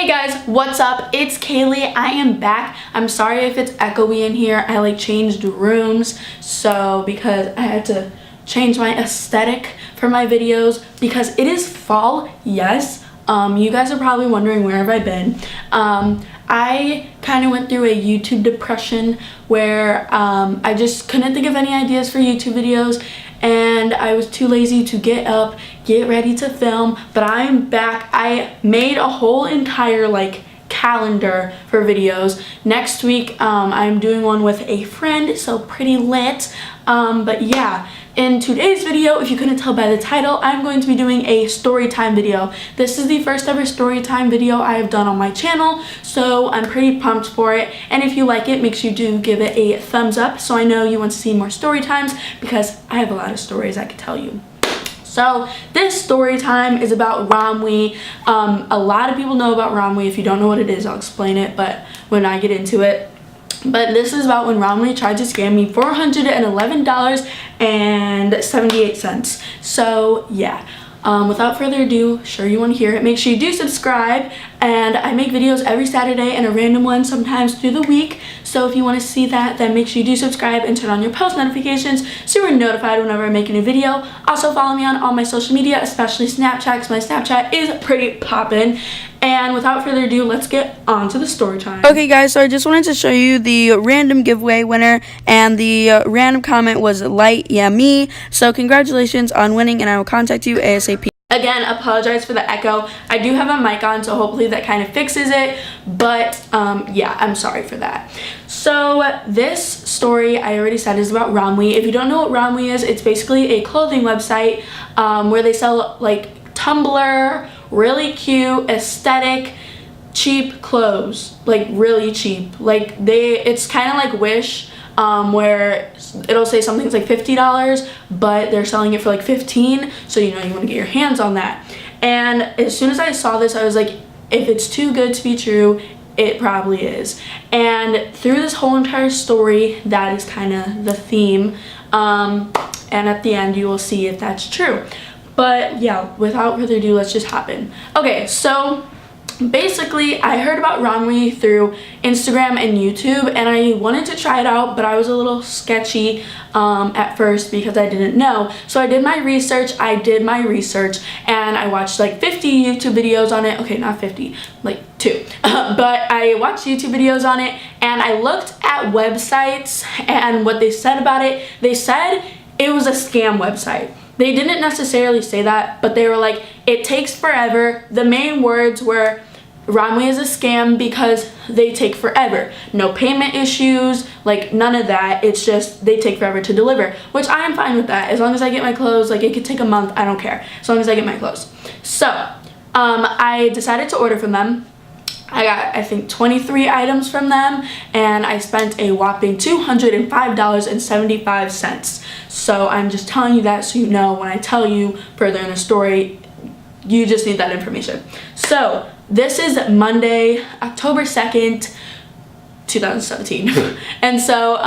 Hey guys, what's up? It's Kaylee. I am back. I'm sorry if it's echoey in here. I changed rooms, so because I had to change my aesthetic for my videos because it is fall. Yes. You guys are probably wondering, where have I been? I kind of went through a YouTube depression where I just couldn't think of any ideas for YouTube videos, and I was too lazy to get up, get ready to film. But I'm back. I made a whole entire calendar for videos. Next week I'm doing one with a friend, so pretty lit. But yeah, in today's video, if you couldn't tell by the title, I'm going to be doing a story time video. This is the first ever story time video I have done on my channel, so I'm pretty pumped for it. And if you like it, make sure you do give it a thumbs up so I know you want to see more story times, because I have a lot of stories I could tell you. So this story time is about Romwe. A lot of people know about Romwe. If you don't know what it is, I'll explain it, but when I get into it. But this is about when Romwe tried to scam me $411.78. So yeah, without further ado, sure you want to hear it, make sure you do subscribe. And I make videos every Saturday and a random one sometimes through the week. So if you want to see that, then make sure you do subscribe and turn on your post notifications so you're notified whenever I make a new video. Also follow me on all my social media, especially Snapchat, because my Snapchat is pretty poppin'. And without further ado, let's get on to the story time. Okay guys, so I just wanted to show you the random giveaway winner, and the random comment was Light, yeah me. So congratulations on winning, and I will contact you ASAP. Again, apologize for the echo. I do have a mic on, so hopefully that kind of fixes it. But yeah, I'm sorry for that. So this story, I already said, is about Romwe. If you don't know what Romwe is, it's basically a clothing website where they sell Tumblr, really cute, aesthetic, cheap clothes. Really cheap. It's kind of like Wish, where it'll say something's $50, but they're selling it for $15, so you want to get your hands on that. And as soon as I saw this, I was like, if it's too good to be true, it probably is. And through this whole entire story, that is kind of the theme, and at the end you will see if that's true. But yeah, without further ado, let's just hop in. Okay, so basically I heard about Romwe through Instagram and YouTube, and I wanted to try it out, but I was a little sketchy at first because I didn't know. So I did my research, and I watched 50 YouTube videos on it. Okay, not 50, 2. But I watched YouTube videos on it, and I looked at websites and what they said about it. They said it was a scam website. They didn't necessarily say that, but they were like, it takes forever. The main words were, Romwe is a scam because they take forever. No payment issues, none of that. It's just they take forever to deliver, which I am fine with that. As long as I get my clothes, it could take a month, I don't care. As long as I get my clothes. So, I decided to order from them. I got, I think, 23 items from them, and I spent a whopping $205.75. So I'm just telling you that so you know when I tell you further in the story, you just need that information. So this is Monday, October 2nd, 2017. And so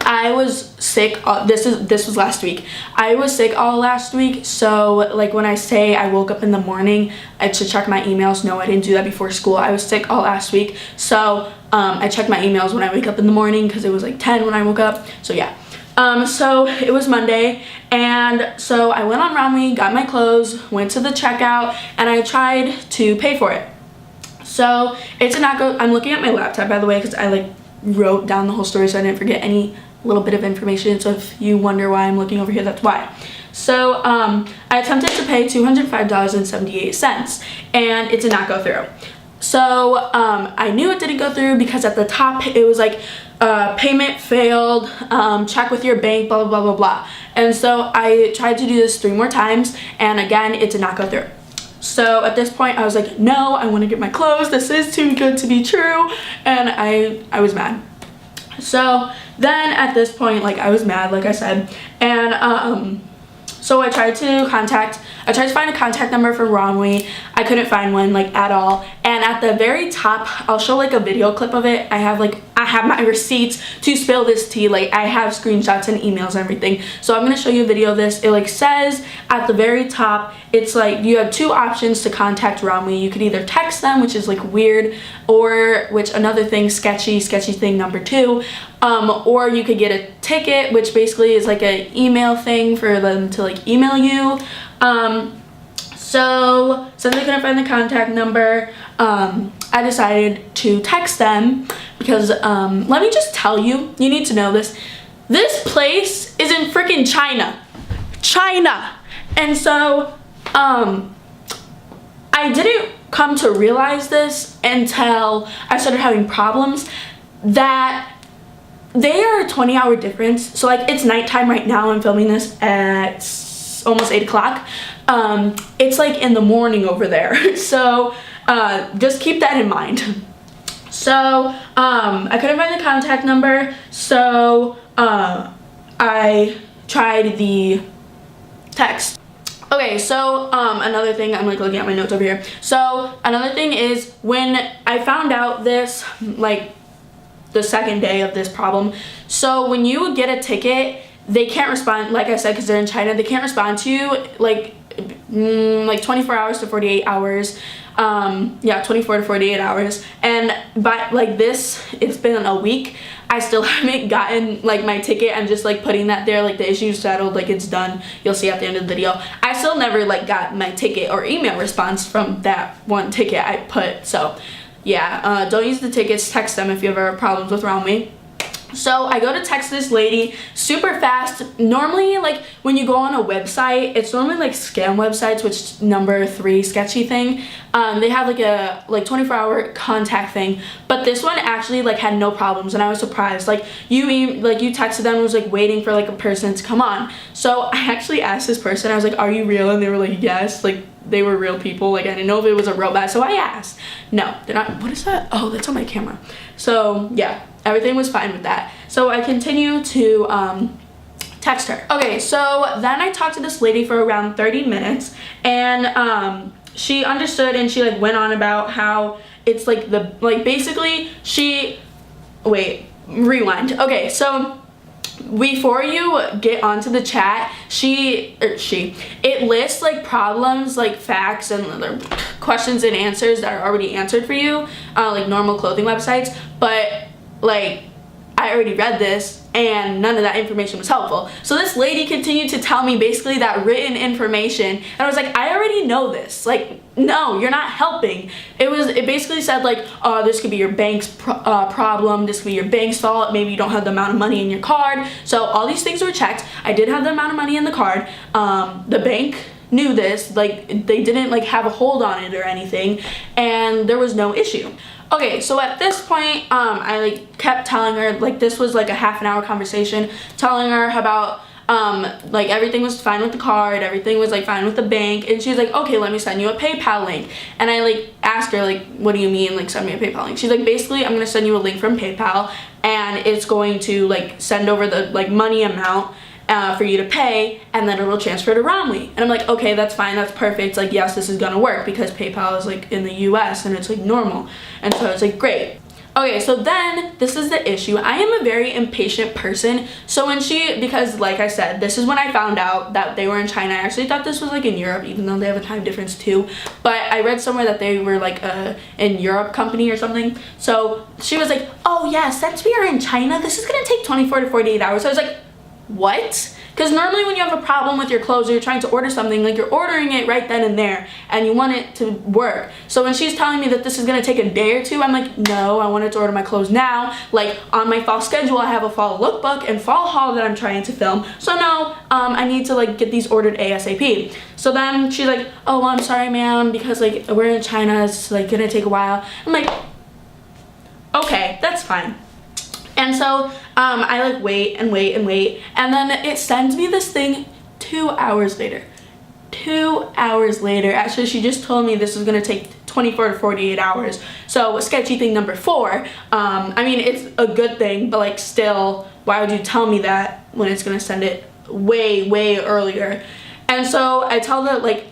I was sick. This was last week. I was sick all last week, so when I say I woke up in the morning to check my emails, no, I didn't do that before school. I was sick all last week, so I checked my emails when I wake up in the morning because it was 10 when I woke up. So yeah. So it was Monday, and so I went on Romwe, got my clothes, went to the checkout, and I tried to pay for it. So it's not go. I'm looking at my laptop, by the way, because I wrote down the whole story so I didn't forget any little bit of information. So if you wonder why I'm looking over here, that's why. So I attempted to pay $205.78, and it did not go through. So I knew it didn't go through because at the top it was payment failed, check with your bank, blah, blah, blah, blah, blah. And so I tried to do this 3 more times, and again, it did not go through. So at this point, I was like, no, I want to get my clothes. This is too good to be true. And I was mad. So then at this point, I was mad, like I said. And so I tried to contact I tried to find a contact number for Romwe. I couldn't find one like at all. And at the very top, I'll show like a video clip of it. I have my receipts to spill this tea. Like I have screenshots and emails and everything. So I'm gonna show you a video of this. It like says at the very top, it's like you have two options to contact Romwe. You could either text them, which is like weird, or which another thing, sketchy thing number 2. Or you could get a ticket, which basically is like an email thing for them to like email you. So since I couldn't find the contact number, I decided to text them because let me just tell you, you need to know this. This place is in freaking China. And so I didn't come to realize this until I started having problems that they are a 20-hour difference. So like it's nighttime right now. I'm filming this at almost 8 o'clock. It's like in the morning over there. So just keep that in mind. So I couldn't find the contact number. So I tried the text. Okay, so another thing, I'm like looking at my notes over here. So another thing is when I found out this, like the second day of this problem. So when you get a ticket, they can't respond, like I said, because they're in China, they can't respond to you like 24 hours to 48 hours. Yeah, 24 to 48 hours. And by like this, it's been a week. I still haven't gotten like my ticket. I'm just like putting that there, like the issue's settled, like it's done. You'll see at the end of the video. I still never like got my ticket or email response from that one ticket I put. So yeah, don't use the tickets, text them if you ever have problems with Romwe. So I go to text this lady super fast. Normally, like when you go on a website, it's normally like scam websites, which number 3 sketchy thing. They have like a 24-hour contact thing, but this one actually like had no problems, and I was surprised. Like you texted them and was like waiting for like a person to come on. So I actually asked this person, I was like, "Are you real?" And they were like, "Yes." Like they were real people. Like I didn't know if it was a robot, so I asked. No, they're not. What is that? Oh, that's on my camera. So yeah, everything was fine with that. So I continue to text her. Okay, so then I talked to this lady for around 30 minutes, and she understood, and she like went on about how it's like basically she, wait, rewind. Okay, so before you get onto the chat, it lists like problems, like facts and questions and answers that are already answered for you, like normal clothing websites, but like I already read this and none of that information was helpful. So this lady continued to tell me basically that written information, and I was like, I already know this. Like, no, you're not helping. It basically said like, oh, this could be your bank's problem, this could be your bank's fault, maybe you don't have the amount of money in your card. So all these things were checked. I did have the amount of money in the card. The bank knew this, like they didn't like have a hold on it or anything, and there was no issue. Okay, so at this point, I like kept telling her, like this was like a half an hour conversation, telling her about like everything was fine with the card, everything was like fine with the bank, and she's like, okay, let me send you a PayPal link. And I like asked her like, what do you mean like send me a PayPal link? She's like, basically I'm gonna send you a link from PayPal, and it's going to like send over the like money amount for you to pay, and then it will transfer to Romwe. And I'm like, okay, that's fine, that's perfect. Like, yes, this is gonna work because PayPal is like in the US and it's like normal. And so it's like, great. Okay, so then this is the issue. I am a very impatient person. So when because like I said, this is when I found out that they were in China. I actually thought this was like in Europe, even though they have a time difference too. But I read somewhere that they were like in Europe company or something. So she was like, oh yeah, since we are in China, this is gonna take 24 to 48 hours. So I was like, what? Because normally when you have a problem with your clothes or you're trying to order something, like you're ordering it right then and there and you want it to work. So when she's telling me that this is going to take a day or two, I'm like, no, I wanted to order my clothes now. Like on my fall schedule, I have a fall lookbook and fall haul that I'm trying to film. So no, I need to like get these ordered ASAP. So then she's like, oh, well, I'm sorry, ma'am, because like we're in China, it's like going to take a while. I'm like, okay, that's fine. And so I like wait and wait and wait, and then it sends me this thing 2 hours later. 2 hours later. Actually, she just told me this was gonna take 24 to 48 hours. So sketchy thing number 4. I mean, it's a good thing, but like still, why would you tell me that when it's gonna send it way, way earlier? And so I tell the lady,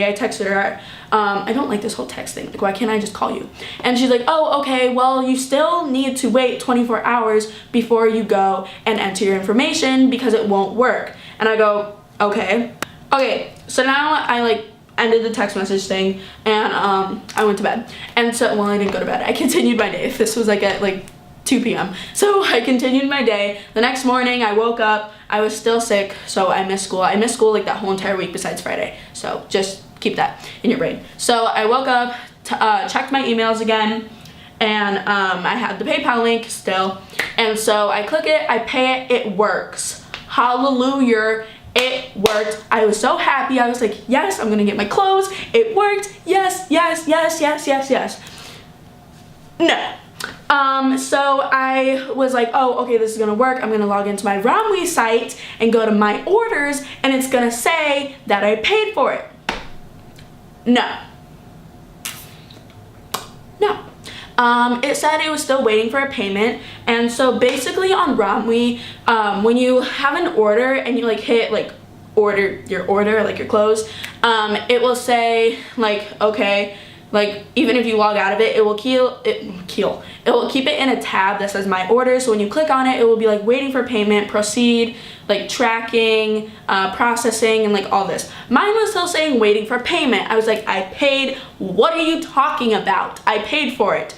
I texted her, I don't like this whole text thing, like why can't I just call you? And she's like, oh, okay, well, you still need to wait 24 hours before you go and enter your information because it won't work. And I go, okay. Okay, so now I like ended the text message thing, and I went to bed. And so, well, I didn't go to bed, I continued my day. This was like at like 2 p.m. So I continued my day. The next morning I woke up, I was still sick, so I missed school. I missed school like that whole entire week besides Friday. So just keep that in your brain. So I woke up, checked my emails again, and I had the PayPal link still. And so I click it, I pay it, it works. Hallelujah, it worked. I was so happy. I was like, yes, I'm gonna get my clothes. It worked. Yes, yes, yes, yes, yes, yes. No. So I was like, oh, okay, this is gonna work. I'm gonna log into my Romwe site and go to my orders, and it's gonna say that I paid for it. No. No. It said it was still waiting for a payment. And so basically on Romwe, when you have an order and you like hit like order like your clothes, it will say like, okay, like even if you log out of it, it will keep it in a tab that says my order. So when you click on it, it will be like waiting for payment, proceed, like tracking, processing, and like all this. Mine was still saying waiting for payment. I was like, I paid. What are you talking about? I paid for it.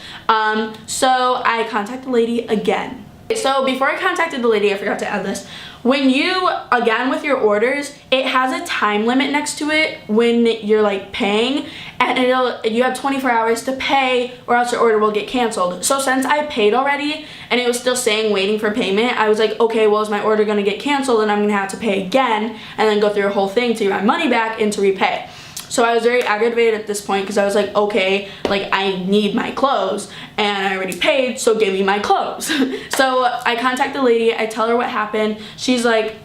So I contacted the lady again. So before I contacted the lady, I forgot to add this. When you, again with your orders, it has a time limit next to it when you're like paying, and you have 24 hours to pay or else your order will get canceled. So since I paid already and it was still saying waiting for payment, I was like, okay, well, is my order gonna get canceled and I'm gonna have to pay again and then go through a whole thing to get my money back and to repay. So I was very aggravated at this point because I was like, okay, like I need my clothes and I already paid, so give me my clothes. So I contact the lady, I tell her what happened. She's like,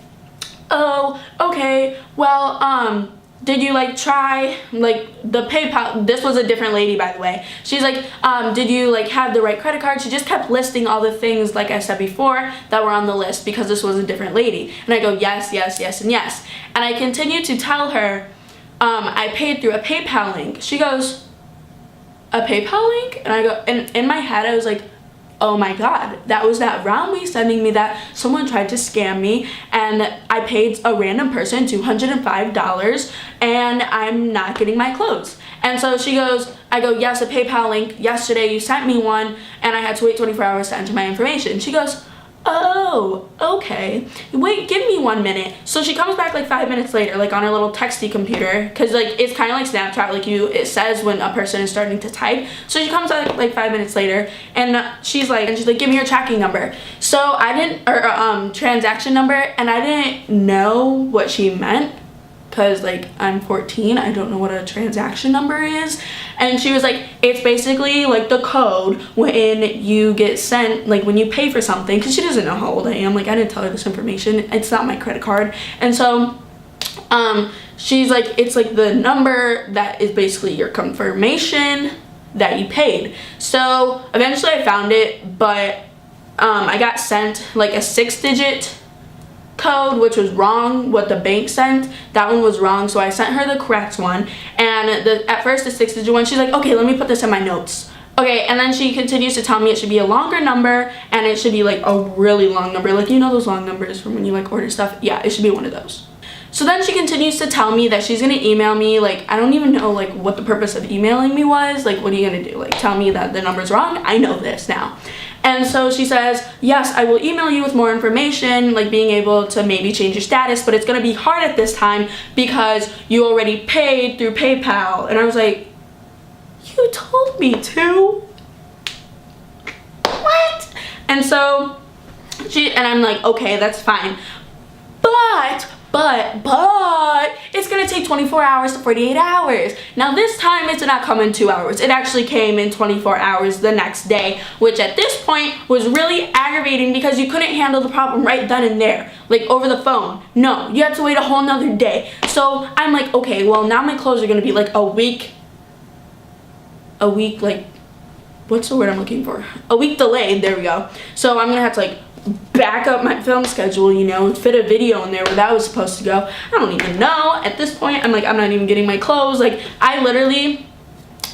oh, okay, well, did you like try like the PayPal? This was a different lady, by the way. She's like, did you like have the right credit card? She just kept listing all the things, like I said before, that were on the list because this was a different lady. And I go, yes, yes, yes, and yes. And I continue to tell her, I paid through a PayPal link. She goes, a PayPal link? And I go, and in my head I was like, oh my god, that was that Romwe sending me that. Someone tried to scam me and I paid a random person $205 and I'm not getting my clothes. And so she goes, I go, yes, a PayPal link. Yesterday you sent me one and I had to wait 24 hours to enter my information. She goes, oh, okay, wait, give me 1 minute. So she comes back like 5 minutes later, like on her little texty computer, because like it's kind of like Snapchat, like it says when a person is starting to type. So she comes out like 5 minutes later and she's like, give me your tracking number. So I didn't, or transaction number, and I didn't know what she meant because like I'm 14, I don't know what a transaction number is. And she was like, it's basically like the code when you get sent, like when you pay for something, because she doesn't know how old I am. Like I didn't tell her this information, it's not my credit card. And so she's like, it's like the number that is basically your confirmation that you paid. So eventually I found it, but I got sent like a 6-digit code, which was wrong. What the bank sent, that one was wrong, so I sent her the correct one. And at first the 6-digit one, she's like, okay, let me put this in my notes. Okay, and then she continues to tell me it should be a longer number and it should be like a really long number, like you know those long numbers from when you like order stuff. Yeah, it should be one of those. So then she continues to tell me that she's gonna email me. Like I don't even know like what the purpose of emailing me was. Like what are you gonna do, like tell me that the number's wrong? I know this now. And so she says, yes, I will email you with more information, like being able to maybe change your status, but it's gonna be hard at this time because you already paid through PayPal. And I was like, you told me to. What? And so I'm like, okay, that's fine. But it's gonna take 24 hours to 48 hours. Now this time it's not come in 2 hours. It actually came in 24 hours the next day, which at this point was really aggravating because you couldn't handle the problem right then and there, like over the phone. No, you had to wait a whole nother day. So I'm like, okay, well now my clothes are gonna be like a week like what's the word I'm looking for? A week delayed, there we go. So I'm gonna have to like back up my film schedule, you know, fit a video in there where that was supposed to go. I don't even know. At this point, I'm like, I'm not even getting my clothes. Like, I literally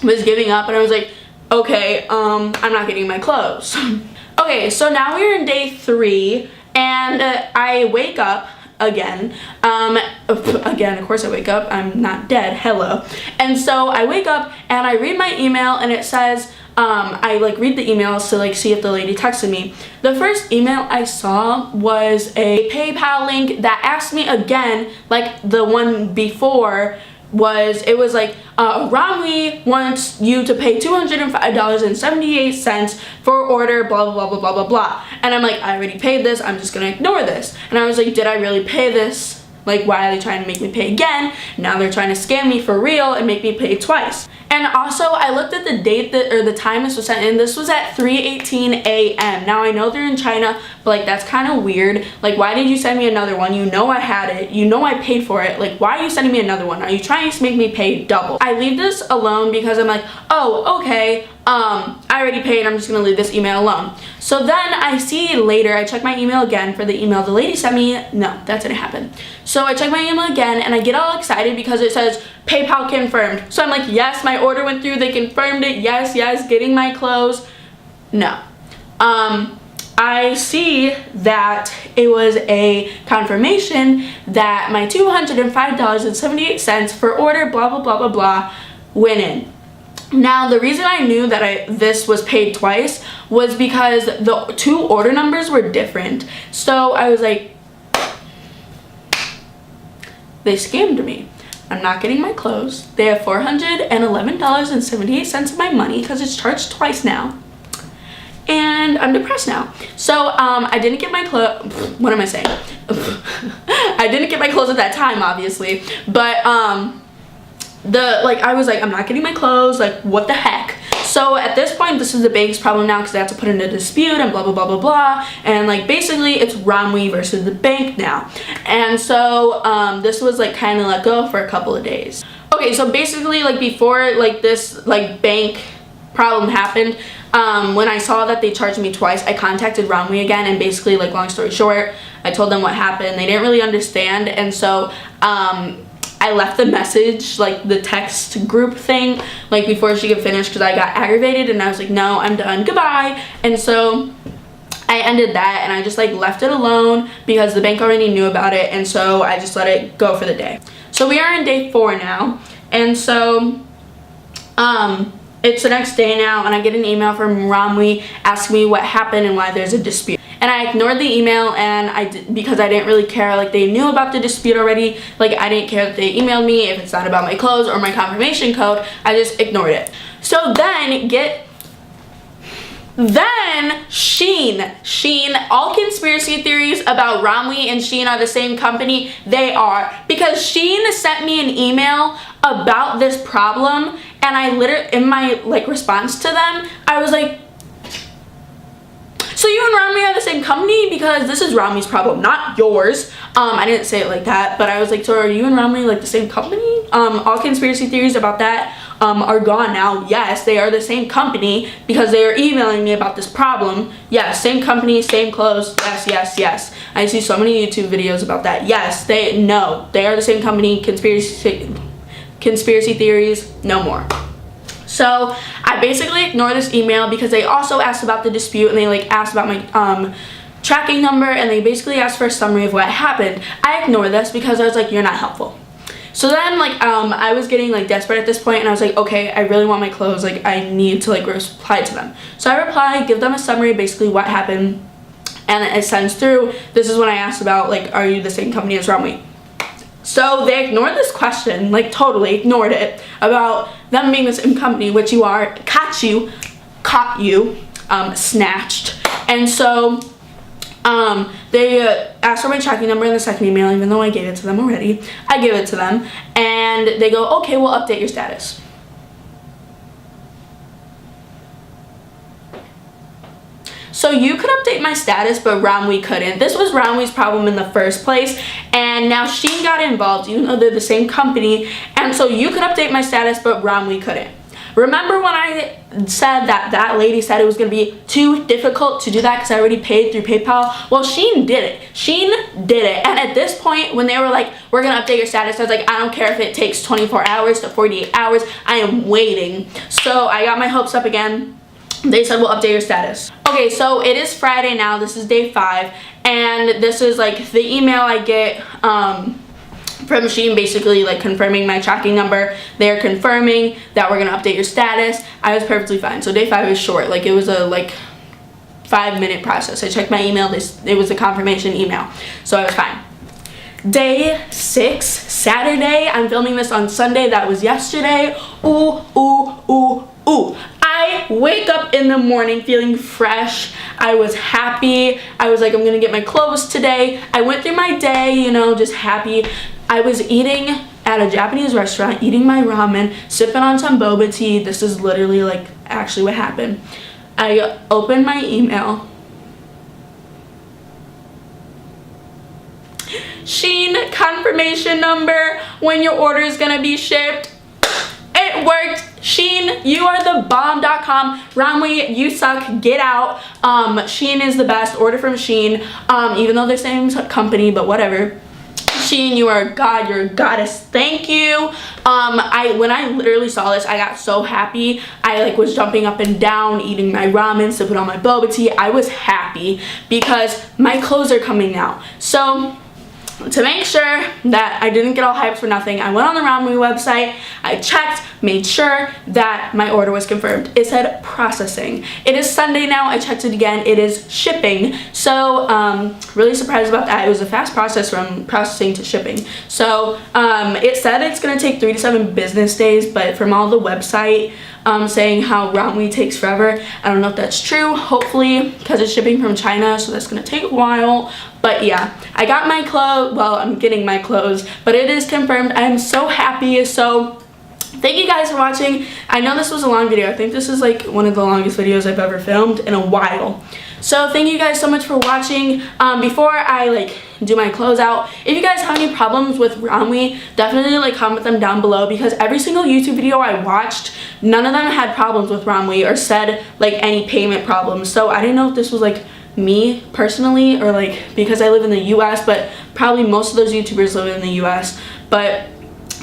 was giving up and I was like, okay, I'm not getting my clothes. Okay, so now we're in day 3 and I wake up again. Again, of course I wake up. I'm not dead. Hello. And so I wake up and I read my email and it says, I like read the emails to like see if the lady texted me. The first email I saw was a PayPal link that asked me again, like the one before it was like, Romwe wants you to pay $205.78 for order, blah, blah, blah, blah, blah, blah, blah. And I'm like, I already paid this, I'm just gonna ignore this. And I was like, did I really pay this? Like, why are they trying to make me pay again? Now they're trying to scam me for real and make me pay twice. And also, I looked at the date or the time this was sent in. This was at 3:18 a.m. Now, I know they're in China, but like, that's kind of weird. Like, why did you send me another one? You know I had it. You know I paid for it. Like, why are you sending me another one? Are you trying to make me pay double? I leave this alone because I'm like, oh, okay. I already paid. I'm just gonna leave this email alone. So then I see later, I check my email again for the email the lady sent me. No, that didn't happen. So I check my email again and I get all excited because it says PayPal confirmed. So I'm like, yes, my order went through. They confirmed it. Yes, yes, getting my clothes. No. I see that it was a confirmation that my $205.78 for order blah, blah, blah, blah, blah went in. Now, the reason I knew that this was paid twice was because the 2 order numbers were different. So I was like, they scammed me. I'm not getting my clothes. They have $411.78 of my money because it's charged twice now. And I'm depressed now. So I didn't get my clothes. What am I saying? I didn't get my clothes at that time, obviously. But I was like, I'm not getting my clothes, like, what the heck? So at this point, this is the bank's problem now because they have to put in a dispute and blah, blah, blah, blah, blah. And like, basically it's Romwe versus the bank now. And so this was like kind of let go for a couple of days. Okay, so basically like before like this like bank problem happened, when I saw that they charged me twice, I contacted Romwe again and basically like long story short, I told them what happened. They didn't really understand, and so I left the message, like the text group thing, like before she could finish because I got aggravated and I was like, no, I'm done, goodbye. And so I ended that and I just like left it alone because the bank already knew about it, and so I just let it go for the day. So we are in day 4 now, and so it's the next day now and I get an email from Romwe asking me what happened and why there's a dispute. And I ignored the email and because I didn't really care. Like, they knew about the dispute already. Like, I didn't care that they emailed me if it's not about my clothes or my confirmation code. I just ignored it. So then Shein, all conspiracy theories about Romwe and Shein are the same company. They are, because Shein sent me an email about this problem, and I literally, in my like response to them, I was like, so you and Romwe are the same company? Because this is Romwe's problem, not yours. I didn't say it like that, but I was like, so are you and Romwe like the same company? All conspiracy theories about that are gone now. Yes, they are the same company because they are emailing me about this problem. Yes, same company, same clothes. Yes, yes, yes. I see so many YouTube videos about that. Yes, they are the same company. Conspiracy theories, no more. So I basically ignore this email because they also asked about the dispute and they like asked about my tracking number and they basically asked for a summary of what happened. I ignore this because I was like, you're not helpful. So then like I was getting like desperate at this point and I was like, okay, I really want my clothes. Like, I need to like reply to them. So I reply, give them a summary, basically what happened, and it sends through. This is when I asked about like, are you the same company as Romwe? So they ignored this question, like totally ignored it, about them being the same company, which you are, caught you, snatched. And so they asked for my tracking number in the second email, even though I gave it to them already. I give it to them, and they go, okay, we'll update your status. So you could update my status, but Romwe couldn't. This was Romwe's problem in the first place, and now Shein got involved, even though they're the same company, and so you could update my status, but Romwe couldn't. Remember when I said that lady said it was going to be too difficult to do that because I already paid through PayPal? Well, Shein did it. Shein did it. And at this point, when they were like, we're going to update your status, I was like, I don't care if it takes 24 hours to 48 hours. I am waiting. So I got my hopes up again. They said we'll update your status. Okay, so it is Friday now. This is day 5. And this is like the email I get from Shein, basically like confirming my tracking number. They're confirming that we're gonna update your status. I was perfectly fine. So day 5 is short. Like it was a 5-minute process. I checked my email. It was a confirmation email. So I was fine. Day 6, Saturday. I'm filming this on Sunday. That was yesterday. Ooh, ooh, ooh, ooh. I wake up in the morning feeling fresh. I was happy. I was like, I'm gonna get my clothes today. I went through my day, you know, just happy. I was eating at a Japanese restaurant, eating my ramen, sipping on some boba tea. This is literally like actually what happened. I opened my email. Shein confirmation number when your order is gonna be shipped. It worked. Shein, you are the bomb.com. Romwe, you suck. Get out. Shein is the best. Order from Shein. Even though they're the same company, but whatever. Shein, you are a god. You're a goddess. Thank you. When I literally saw this, I got so happy. I was jumping up and down, eating my ramen, sipping on my boba tea. I was happy because my clothes are coming now. So to make sure that I didn't get all hyped for nothing, I went on the Romwe website, I checked, made sure that my order was confirmed. It said processing. It is Sunday now, I checked it again, it is shipping. So really surprised about that. It was a fast process from processing to shipping. So it said it's gonna take 3 to 7 business days, but from all the website saying how Romwe takes forever, I don't know if that's true. Hopefully, because it's shipping from China, so that's gonna take a while. But yeah, I got my clothes. Well, I'm getting my clothes, but it is confirmed. I am so happy. So thank you guys for watching. I know this was a long video. I think this is like one of the longest videos I've ever filmed in a while. So thank you guys so much for watching. Before I do my closeout, if you guys have any problems with Romwe, definitely comment them down below, because every single YouTube video I watched, none of them had problems with Romwe or said any payment problems. So I didn't know if this was me personally or because I live in the US, but probably most of those YouTubers live in the US. But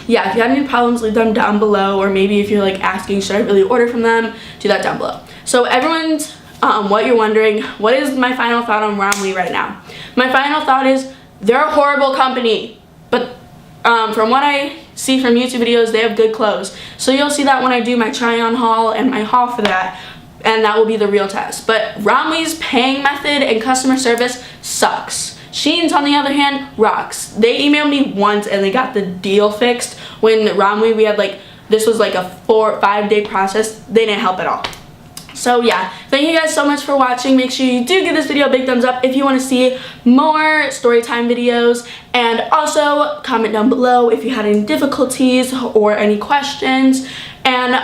yeah, if you have any problems, leave them down below, or maybe if you're asking should I really order from them, do that down below. So everyone's what you're wondering, what is my final thought on Romwe right now? My final thought is they're a horrible company, but from what I see from YouTube videos, they have good clothes. So you'll see that when I do my try on haul and my haul for that, and that will be the real test. But Romwe's paying method and customer service sucks. Shein's, on the other hand, rocks. They emailed me once and they got the deal fixed. When Romwe, we had this was a 4 or 5 day process. They didn't help at all. So yeah, thank you guys so much for watching. Make sure you do give this video a big thumbs up if you want to see more story time videos, and also comment down below if you had any difficulties or any questions. And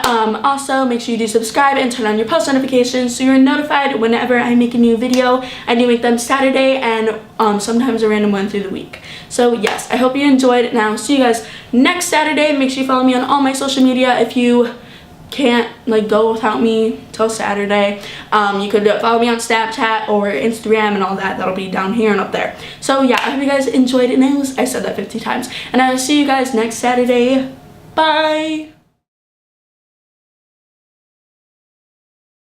also make sure you do subscribe and turn on your post notifications so you're notified whenever I make a new video. I do make them Saturday and sometimes a random one through the week. So yes, I hope you enjoyed, and I'll see you guys next Saturday. Make sure you follow me on all my social media if you can't go without me till Saturday. You could follow me on Snapchat or Instagram and all that. That'll be down here and up there. So yeah, I hope you guys enjoyed it, and I said that 50 times, and I will see you guys next Saturday. Bye.